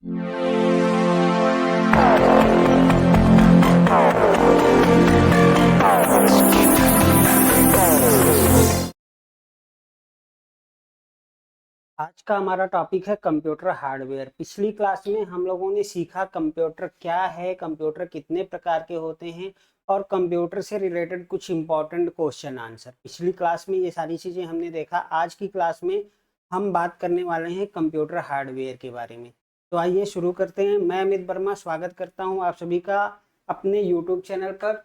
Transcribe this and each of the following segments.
आज का हमारा टॉपिक है कंप्यूटर हार्डवेयर। पिछली क्लास में हम लोगों ने सीखा कंप्यूटर क्या है, कंप्यूटर कितने प्रकार के होते हैं और कंप्यूटर से रिलेटेड कुछ इंपॉर्टेंट क्वेश्चन आंसर। पिछली क्लास में ये सारी चीज़ें हमने देखा। आज की क्लास में हम बात करने वाले हैं कंप्यूटर हार्डवेयर के बारे में। तो आइए शुरू करते हैं। मैं अमित वर्मा स्वागत करता हूँ आप सभी का अपने यूट्यूब चैनल पर।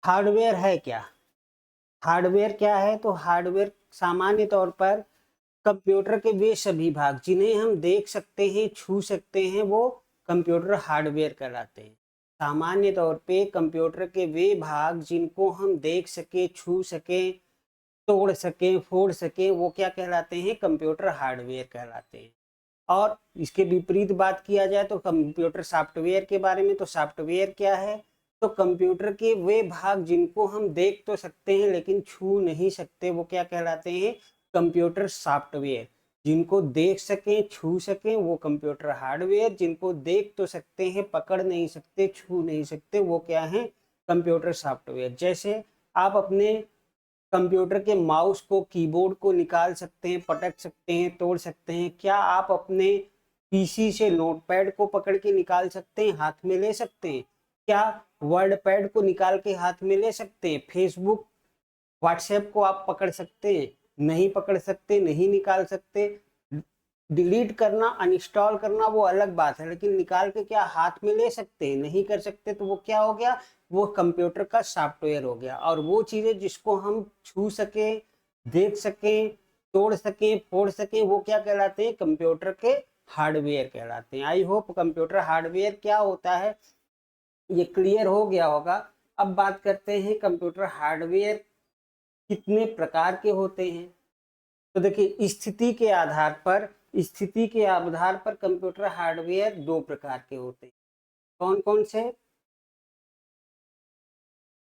हार्डवेयर है क्या? हार्डवेयर क्या है? तो हार्डवेयर सामान्य तौर पर कंप्यूटर के वे सभी भाग जिन्हें हम देख सकते हैं, छू सकते हैं, वो कंप्यूटर हार्डवेयर कहलाते हैं। सामान्य तौर पे कंप्यूटर के वे भाग जिनको हम देख सके, छू सके, तोड़ सके, फोड़ सके, वो क्या कहलाते हैं? कंप्यूटर हार्डवेयर कहलाते हैं। और इसके विपरीत बात किया जाए तो कंप्यूटर सॉफ्टवेयर के बारे में, तो सॉफ्टवेयर क्या है? तो कंप्यूटर के वे भाग जिनको हम देख तो सकते हैं लेकिन छू नहीं सकते, वो क्या कहलाते हैं? Computer software. जिनको देख सकें, छू सकें, वो कंप्यूटर हार्डवेयर। जिनको देख तो सकते हैं, पकड़ नहीं सकते, छू नहीं सकते, वो क्या है? Computer software. जैसे आप अपने कंप्यूटर के माउस को, कीबोर्ड को निकाल सकते हैं, पटक सकते हैं, तोड़ सकते हैं। क्या आप अपने पीसी से नोटपैड को पकड़ के निकाल सकते हैं, हाथ में ले सकते हैं? क्या वर्ड पैड को निकाल के हाथ में ले सकते हैं? फेसबुक, व्हाट्सएप को आप पकड़ सकते हैं? नहीं पकड़ सकते, नहीं निकाल सकते। डिलीट करना, अनइंस्टॉल करना वो अलग बात है, लेकिन निकाल के क्या हाथ में ले सकते हैं? नहीं कर सकते। तो वो क्या हो गया? वो कंप्यूटर का सॉफ्टवेयर हो गया। और वो चीजें जिसको हम छू सके, देख सके, तोड़ सके, फोड़ सके, वो क्या कहलाते हैं? कंप्यूटर के हार्डवेयर कहलाते हैं। आई होप कंप्यूटर हार्डवेयर क्या होता है ये क्लियर हो गया होगा। अब बात करते हैं कंप्यूटर हार्डवेयर कितने प्रकार के होते हैं। तो देखिए, स्थिति के आधार पर कंप्यूटर हार्डवेयर दो प्रकार के होते हैं। कौन कौन से?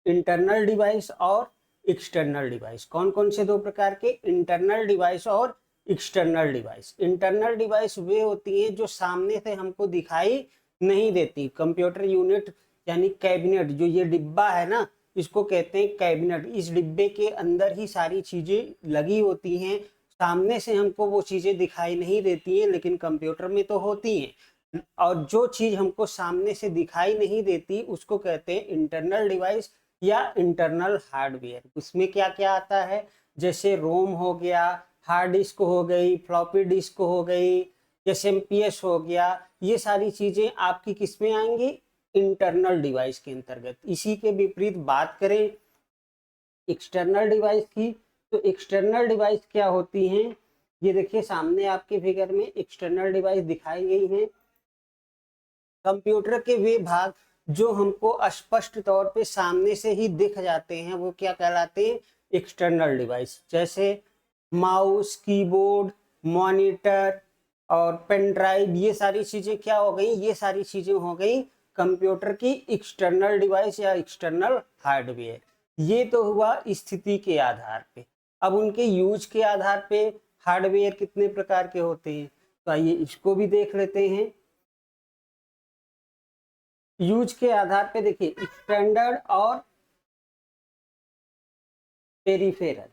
इंटरनल डिवाइस और एक्सटर्नल डिवाइस। कौन कौन से दो प्रकार के? इंटरनल डिवाइस और एक्सटर्नल डिवाइस। इंटरनल डिवाइस वे होती हैं जो सामने से हमको दिखाई नहीं देती। कंप्यूटर यूनिट यानी कैबिनेट, जो ये डिब्बा है ना, इसको कहते हैं कैबिनेट। इस डिब्बे के अंदर ही सारी चीजें लगी होती हैं। सामने से हमको वो चीजें दिखाई नहीं देती हैं, लेकिन कंप्यूटर में तो होती हैं। और जो चीज हमको सामने से दिखाई नहीं देती उसको कहते हैं इंटरनल डिवाइस या इंटरनल हार्डवेयर। उसमें क्या क्या आता है? जैसे रोम हो गया, हार्ड डिस्क हो गई, फ्लॉपी डिस्क हो गई, एसएमपीएस हो गया। ये सारी चीजें आपकी किस में आएंगी? इंटरनल डिवाइस के अंतर्गत। इसी के विपरीत बात करें एक्सटर्नल डिवाइस की, तो एक्सटर्नल डिवाइस क्या होती हैं? ये देखिए सामने आपके फिगर में एक्सटर्नल डिवाइस दिखाई गई है। कंप्यूटर के वे भाग जो हमको स्पष्ट तौर पे सामने से ही दिख जाते हैं, वो क्या कहलाते हैं? External device. जैसे माउस, कीबोर्ड, मॉनिटर और पेन ड्राइव, ये सारी चीजें क्या हो गई? ये सारी चीजें हो गई कंप्यूटर की एक्सटर्नल डिवाइस या एक्सटर्नल हार्डवेयर। ये तो हुआ स्थिति के आधार पे। अब उनके यूज के आधार पे हार्डवेयर कितने प्रकार के होते हैं, तो आइए इसको भी देख लेते हैं। यूज के आधार पे देखिए, स्टैंडर्ड और पेरिफेरल।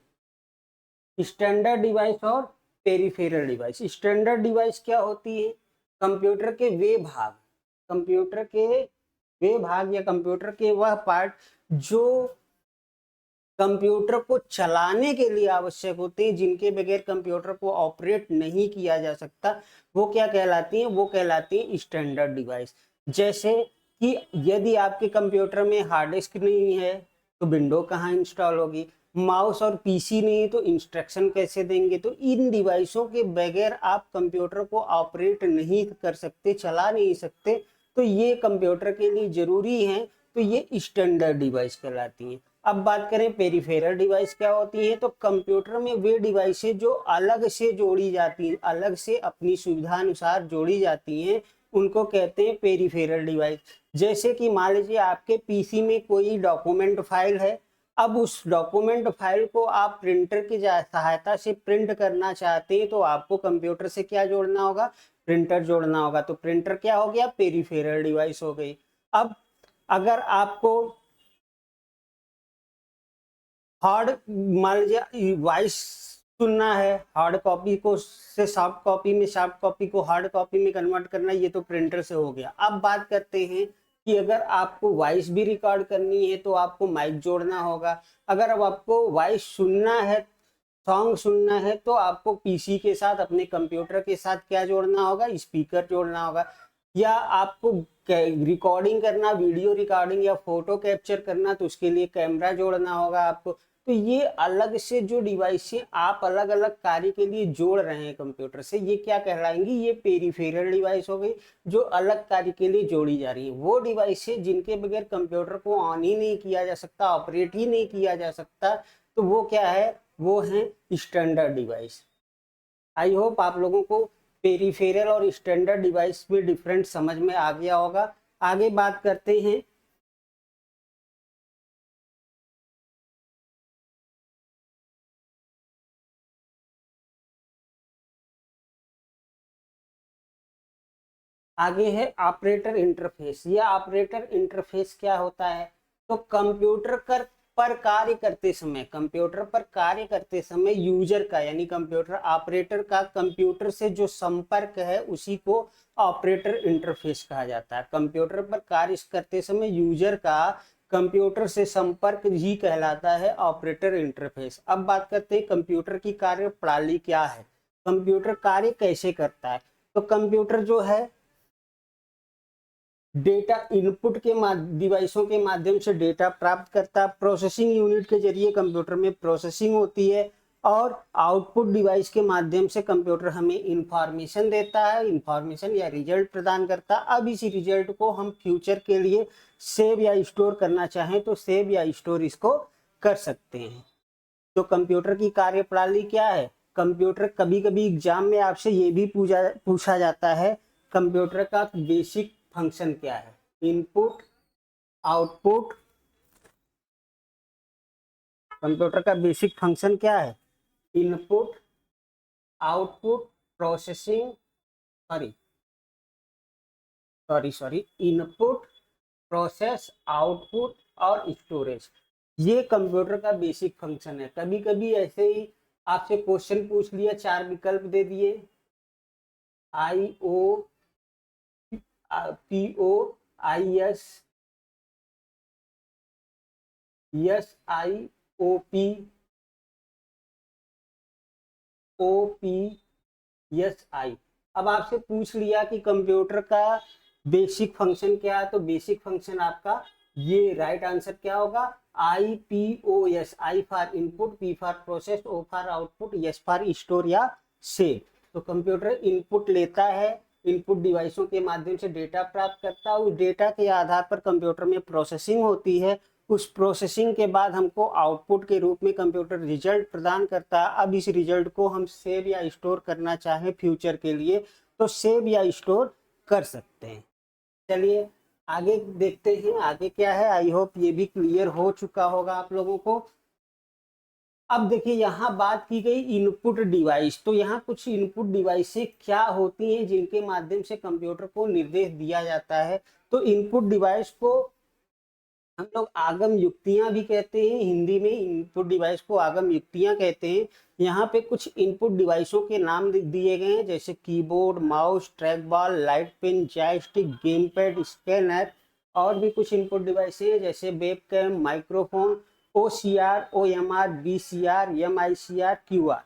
स्टैंडर्ड डिवाइस और पेरिफेरल डिवाइस। स्टैंडर्ड डिवाइस क्या होती है? कंप्यूटर के वे भाग, कंप्यूटर के वे भाग या कंप्यूटर के वह पार्ट जो कंप्यूटर को चलाने के लिए आवश्यक होते हैं, जिनके बगैर कंप्यूटर को ऑपरेट नहीं किया जा सकता, वो क्या कहलाती हैं? वो कहलाती हैं स्टैंडर्ड डिवाइस। जैसे कि यदि आपके कंप्यूटर में हार्ड डिस्क नहीं है तो विंडो कहाँ इंस्टॉल होगी? माउस और पीसी नहीं है तो इंस्ट्रक्शन कैसे देंगे? तो इन डिवाइसों के बगैर आप कंप्यूटर को ऑपरेट नहीं कर सकते, चला नहीं सकते। तो ये कंप्यूटर के लिए जरूरी है। तो ये स्टैंडर्ड डिवाइस कहलाती हैं। अब बात करें पेरिफेरल डिवाइस क्या होती है, तो कंप्यूटर में वे डिवाइसें जो अलग से जोड़ी जाती हैं, अलग से अपनी सुविधा अनुसार जोड़ी जाती हैं, उनको कहते हैं पेरिफेरल डिवाइस। जैसे कि मान लीजिए आपके पीसी में कोई डॉक्यूमेंट फाइल है, अब उस डॉक्यूमेंट फाइल को आप प्रिंटर की सहायता से प्रिंट करना चाहते हैं तो आपको कंप्यूटर से क्या जोड़ना होगा, प्रिंटर जोड़ना होगा। तो प्रिंटर क्या हो गया, पेरिफेरल डिवाइस हो गई। अब अगर आपको हार्ड मान लीजिए वॉइस सुनना है, हार्ड कॉपी को से सॉफ्ट कॉपी में, सॉफ्ट कॉपी को हार्ड कॉपी में कन्वर्ट करना, ये तो प्रिंटर से हो गया। अब बात करते हैं कि अगर आपको वॉइस भी रिकॉर्ड करनी है तो आपको माइक जोड़ना होगा। अगर अब आपको वॉइस सुनना है, सॉन्ग सुनना है, तो आपको पीसी के साथ, अपने कंप्यूटर के साथ क्या जोड़ना होगा, स्पीकर जोड़ना होगा। या आपको रिकॉर्डिंग करना, वीडियो रिकॉर्डिंग या फोटो कैप्चर करना, तो उसके लिए कैमरा जोड़ना होगा आपको। तो ये अलग से जो डिवाइस है आप अलग अलग कार्य के लिए जोड़ रहे हैं कंप्यूटर से, ये क्या कहलाएंगी, ये पेरिफेरल डिवाइस हो गई, जो अलग कार्य के लिए जोड़ी जा रही है। वो डिवाइस है जिनके बगैर कंप्यूटर को ऑन ही नहीं किया जा सकता, ऑपरेट ही नहीं किया जा सकता, तो वो क्या है, वो है स्टैंडर्ड डिवाइस। आई होप आप लोगों को पेरिफेरल और स्टैंडर्ड डिवाइस में डिफरेंट समझ में आ गया होगा। आगे बात करते हैं, आगे है ऑपरेटर इंटरफेस। या ऑपरेटर इंटरफेस क्या होता है, तो कंप्यूटर पर कार्य करते समय, कंप्यूटर पर कार्य करते समय यूजर का यानी कंप्यूटर ऑपरेटर का कंप्यूटर से जो संपर्क है उसी को ऑपरेटर इंटरफेस कहा जाता है। कंप्यूटर पर कार्य करते समय यूजर का कंप्यूटर से संपर्क ही कहलाता है ऑपरेटर इंटरफेस। अब बात करते हैं कंप्यूटर की कार्य प्रणाली क्या है, कंप्यूटर कार्य कैसे करता है। तो कंप्यूटर जो है डेटा इनपुट के डिवाइसों के माध्यम से डेटा प्राप्त करता है, प्रोसेसिंग यूनिट के जरिए कंप्यूटर में प्रोसेसिंग होती है, और आउटपुट डिवाइस के माध्यम से कंप्यूटर हमें इंफॉर्मेशन देता है, इंफॉर्मेशन या रिजल्ट प्रदान करता है। अब इसी रिजल्ट को हम फ्यूचर के लिए सेव या स्टोर करना चाहें तो सेव या स्टोर इसको कर सकते हैं। तो कंप्यूटर की कार्यप्रणाली क्या है, कंप्यूटर कभी कभी एग्जाम में आपसे ये भी पूछा जाता है, कंप्यूटर का बेसिक फंक्शन क्या है, इनपुट आउटपुट, कंप्यूटर का बेसिक फंक्शन क्या है, input output processing, sorry sorry sorry input process output और स्टोरेज, ये कंप्यूटर का बेसिक फंक्शन है। कभी कभी ऐसे ही आपसे क्वेश्चन पूछ लिया, चार विकल्प दे दिए, I O P O I S, S I O P, O P S I. अब आपसे पूछ लिया कि कंप्यूटर का बेसिक फंक्शन क्या है, तो बेसिक फंक्शन आपका ये राइट आंसर क्या होगा, I P O S, I for input, P for process, O for output, S for store या सेव। तो कंप्यूटर इनपुट लेता है, इनपुट डिवाइसों के माध्यम से डेटा प्राप्त करता है, उस डेटा के आधार पर कंप्यूटर में प्रोसेसिंग होती है, उस प्रोसेसिंग के बाद हमको आउटपुट के रूप में कंप्यूटर रिजल्ट प्रदान करता है। अब इस रिजल्ट को हम सेव या स्टोर करना चाहें फ्यूचर के लिए तो सेव या स्टोर कर सकते हैं। चलिए आगे देखते हैं, आगे क्या है, आई होप ये भी क्लियर हो चुका होगा आप लोगों को। अब देखिए यहाँ बात की गई इनपुट डिवाइस, तो यहाँ कुछ इनपुट डिवाइसें क्या होती हैं जिनके माध्यम से कंप्यूटर को निर्देश दिया जाता है। तो इनपुट डिवाइस को हम लोग आगम युक्तियां भी कहते हैं, हिंदी में इनपुट डिवाइस को आगम युक्तियां कहते हैं। यहाँ पे कुछ इनपुट डिवाइसों के नाम दिए गए हैं, जैसे keyboard, mouse, track ball, light pen, joystick, game pad, scanner. और भी कुछ इनपुट डिवाइस हैं जैसे webcam, microphone, O C R, O M R, B C R, M I C R, Q R.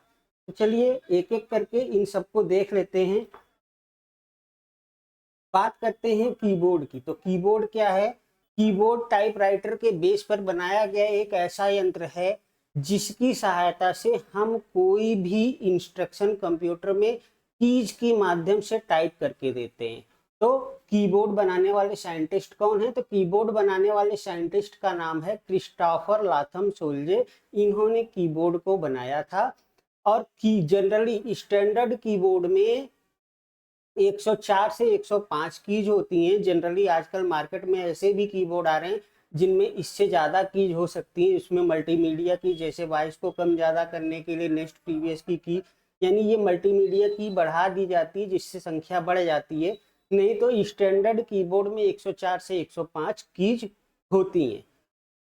तो चलिए एक एक करके इन सबको देख लेते हैं। बात करते हैं कीबोर्ड की, तो कीबोर्ड क्या है, कीबोर्ड टाइपराइटर के बेस पर बनाया गया एक ऐसा यंत्र है जिसकी सहायता से हम कोई भी इंस्ट्रक्शन कंप्यूटर में कीज के माध्यम से टाइप करके देते हैं। तो कीबोर्ड बनाने वाले साइंटिस्ट कौन है, तो कीबोर्ड बनाने वाले साइंटिस्ट का नाम है क्रिस्टोफर लाथम सोल्जे, इन्होंने कीबोर्ड को बनाया था। और की जनरली स्टैंडर्ड कीबोर्ड में 104 से 105 कीज होती हैं। जनरली आजकल मार्केट में ऐसे भी कीबोर्ड आ रहे हैं जिनमें इससे ज़्यादा कीज हो सकती है। इसमें मल्टीमीडिया की, जैसे वॉइस को कम ज़्यादा करने के लिए नेक्स्ट प्रीवियस की, यानी ये मल्टीमीडिया की बढ़ा दी जाती है जिससे संख्या बढ़ जाती है। नहीं तो स्टैंडर्ड कीबोर्ड में 104 से 105 कीज होती हैं।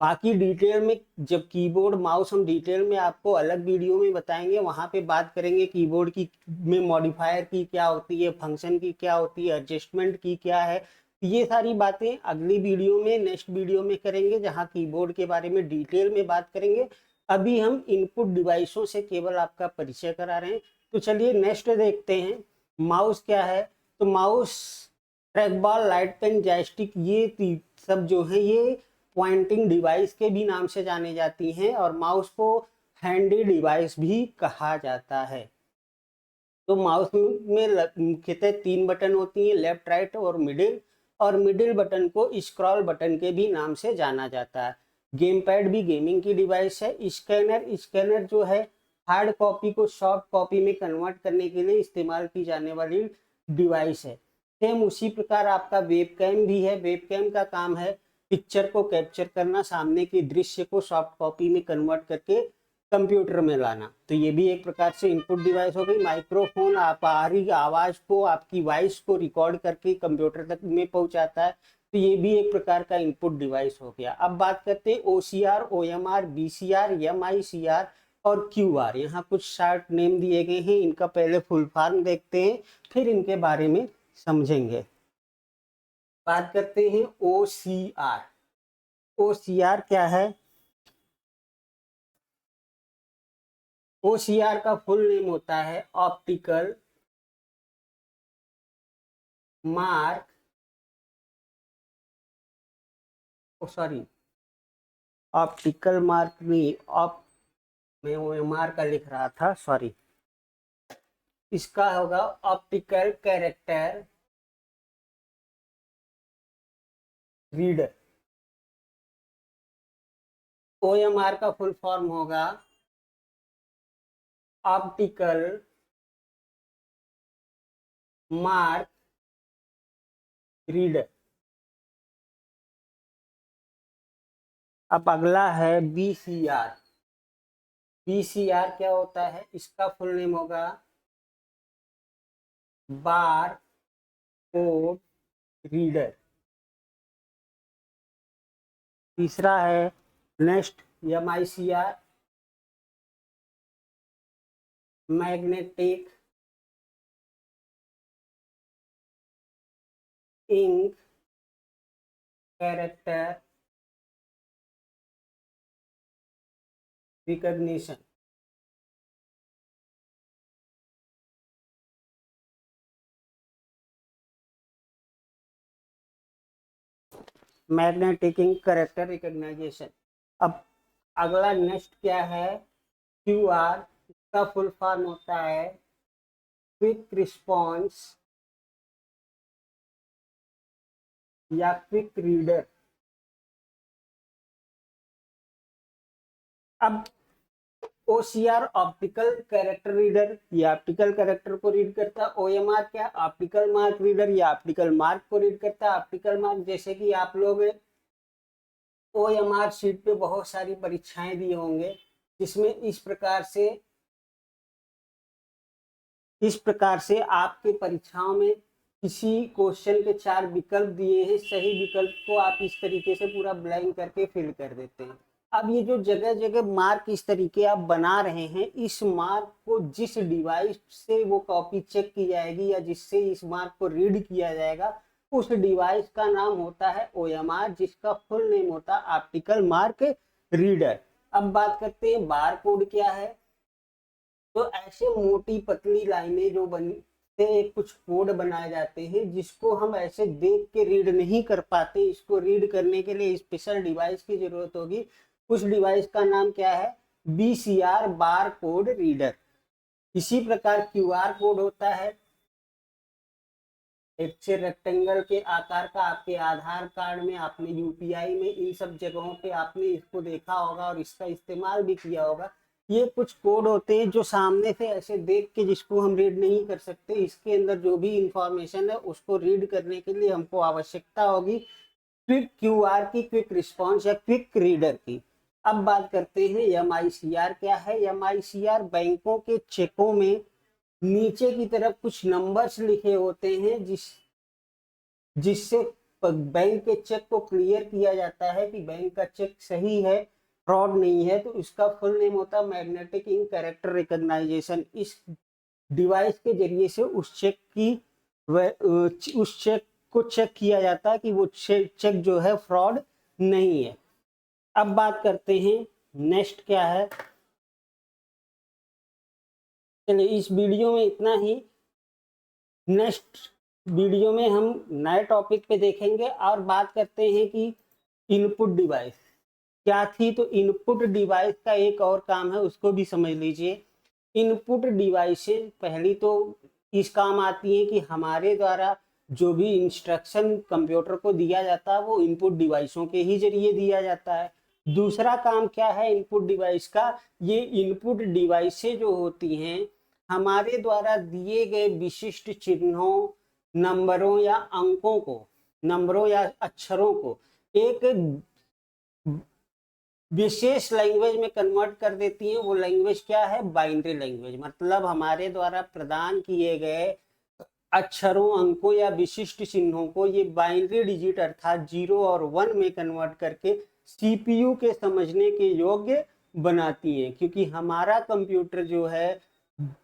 बाकी डिटेल में जब कीबोर्ड माउस हम डिटेल में आपको अलग वीडियो में बताएंगे, वहां पे बात करेंगे कीबोर्ड की में मॉडिफायर की क्या होती है, फंक्शन की क्या होती है, एडजस्टमेंट की क्या है। ये सारी बातें अगली वीडियो में, नेक्स्ट वीडियो में करेंगे, जहां कीबोर्ड के बारे में डिटेल में बात करेंगे। अभी हम इनपुट डिवाइसों से केवल आपका परिचय करा रहे हैं। तो चलिए नेक्स्ट देखते हैं, माउस क्या है। तो mouse, track ball, light pen, joystick, ये सब जो है ये पॉइंटिंग डिवाइस के भी नाम से जाने जाती हैं, और माउस को हैंडी डिवाइस भी कहा जाता है। तो माउस में मुख्यतः 3 बटन होती हैं, लेफ्ट, राइट और मिडिल। और मिडिल बटन को स्क्रॉल बटन के भी नाम से जाना जाता है। गेम पैड भी गेमिंग की डिवाइस है। स्कैनर जो है हार्ड कॉपी को सॉफ्ट कॉपी में कन्वर्ट करने के लिए इस्तेमाल की जाने वाली डिवाइस है। सेम उसी प्रकार आपका वेबकैम भी है। वेबकैम का काम है पिक्चर को कैप्चर करना, सामने के दृश्य को सॉफ्ट कॉपी में कन्वर्ट करके कंप्यूटर में लाना। तो ये भी एक प्रकार से इनपुट डिवाइस हो गई। माइक्रोफोन आप बाहरी आवाज को, आपकी वॉइस को रिकॉर्ड करके कंप्यूटर तक में पहुंचाता है। तो ये भी एक प्रकार का इनपुट डिवाइस हो गया। अब बात करते हैं OCR, OMR, BCR, MICR और QR। यहाँ कुछ शॉर्ट नेम दिए गए हैं, इनका पहले फुल फॉर्म देखते हैं, फिर इनके बारे में समझेंगे। बात करते हैं OCR। OCR क्या है? OCR का फुल नेम होता है optical mark, sorry optical mark नहीं, मैं OMR का लिख रहा था, सॉरी। इसका होगा ऑप्टिकल कैरेक्टर रीडर। OMR का फुल फॉर्म होगा ऑप्टिकल मार्क रीडर। अब अगला है BCR। BCR क्या होता है? इसका फुल नेम होगा बार कोड रीडर। तीसरा है next MICR, magnetic ink character recognition. Magnetic ink character recognisation. अब अगला नेक्स्ट क्या है? QR। इसका फुल फॉर्म होता है क्विक रिस्पॉन्स या क्विक रीडर। अब OCR ऑप्टिकल कैरेक्टर रीडर, ये ऑप्टिकल कैरेक्टर को रीड करता है। OMR क्या? ऑप्टिकल मार्क रीडर, या ऑप्टिकल मार्क को रीड करता है। ऑप्टिकल मार्क जैसे कि आप लोग OMR शीट पे बहुत सारी परीक्षाएं दिए होंगे, जिसमें इस प्रकार से आपके परीक्षाओं में किसी क्वेश्चन के 4 विकल्प दिए हैं, सही विकल्प को आप इस तरीके से पूरा ब्लैंक करके फिल कर देते हैं। अब ये जो जगह जगह मार्क इस तरीके आप बना रहे हैं, इस मार्क को जिस डिवाइस से वो कॉपी चेक की जाएगी या जिससे इस मार्क को रीड किया जाएगा, उस डिवाइस का नाम होता है OMR, जिसका फुल नेम होता है ऑप्टिकल मार्क रीडर। अब बात करते हैं बार कोड क्या है। तो ऐसे मोटी पतली लाइनें जो बनते कुछ कोड बनाए जाते हैं, जिसको हम ऐसे देख के रीड नहीं कर पाते। इसको रीड करने के लिए स्पेशल डिवाइस की जरूरत होगी। उस डिवाइस का नाम क्या है? BCR, bar code reader. इसी प्रकार QR कोड होता है एक से रेक्टेंगल के आकार का। आपके आधार कार्ड में, आपने UPI में, इन सब जगहों पे आपने इसको देखा होगा और इसका इस्तेमाल भी किया होगा। ये कुछ कोड होते हैं जो सामने से ऐसे देख के जिसको हम रीड नहीं कर सकते। इसके अंदर जो भी इंफॉर्मेशन है उसको रीड करने के लिए हमको आवश्यकता होगी क्विक क्यूआर की, क्विक रिस्पॉन्स या क्विक रीडर की। अब बात करते हैं एमआईसीआर क्या है। एमआईसीआर बैंकों के चेकों में नीचे की तरफ कुछ नंबर्स लिखे होते हैं जिससे बैंक के चेक को क्लियर किया जाता है कि बैंक का चेक सही है, फ्रॉड नहीं है। तो इसका फुल नेम होता है मैग्नेटिक इंक कैरेक्टर रिकॉग्नाइजेशन। इस डिवाइस के जरिए से उस चेक को चेक किया जाता है कि वो चेक जो है फ्रॉड नहीं है। अब बात करते हैं नेक्स्ट क्या है। चलिए इस वीडियो में इतना ही। नेक्स्ट वीडियो में हम नए टॉपिक पे देखेंगे और बात करते हैं कि इनपुट डिवाइस क्या थी। तो इनपुट डिवाइस का एक और काम है, उसको भी समझ लीजिए। इनपुट डिवाइसेस पहली तो इस काम आती है कि हमारे द्वारा जो भी इंस्ट्रक्शन कंप्यूटर को दिया जाता है वो इनपुट डिवाइसों के ही जरिए दिया जाता है। दूसरा काम क्या है इनपुट डिवाइस का, ये इनपुट डिवाइसें जो होती हैं हमारे द्वारा दिए गए विशिष्ट चिन्हों, नंबरों या अंकों को, नंबरों या अक्षरों को एक विशेष लैंग्वेज में कन्वर्ट कर देती हैं। वो लैंग्वेज क्या है, बाइनरी लैंग्वेज। मतलब हमारे द्वारा प्रदान किए गए अक्षरों, अंकों या विशिष्ट चिन्हों को ये बाइनरी डिजिट अर्थात 0 और 1 में कन्वर्ट करके सीपीयू के समझने के योग्य बनाती हैं। क्योंकि हमारा कंप्यूटर जो है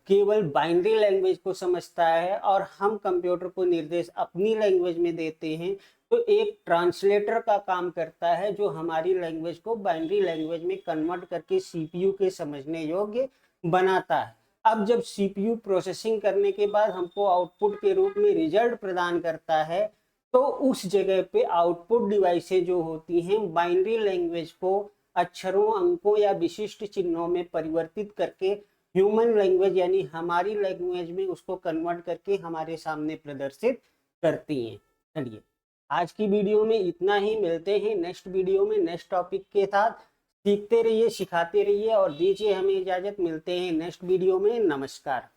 केवल बाइनरी लैंग्वेज को समझता है और हम कंप्यूटर को निर्देश अपनी लैंग्वेज में देते हैं, तो एक ट्रांसलेटर का काम करता है जो हमारी लैंग्वेज को बाइनरी लैंग्वेज में कन्वर्ट करके सीपीयू के समझने योग्य बनाता है। अब जब सीपीयू प्रोसेसिंग करने के बाद हमको आउटपुट के रूप में रिजल्ट प्रदान करता है, तो उस जगह पे आउटपुट डिवाइसें जो होती हैं बाइनरी लैंग्वेज को अक्षरों, अंकों या विशिष्ट चिन्हों में परिवर्तित करके ह्यूमन लैंग्वेज यानी हमारी लैंग्वेज में उसको कन्वर्ट करके हमारे सामने प्रदर्शित करती हैं। चलिए आज की वीडियो में इतना ही। मिलते हैं नेक्स्ट वीडियो में नेक्स्ट टॉपिक के साथ। सीखते रहिए, सिखाते रहिए और दीजिए हमें इजाजत। मिलते हैं नेक्स्ट वीडियो में। नमस्कार।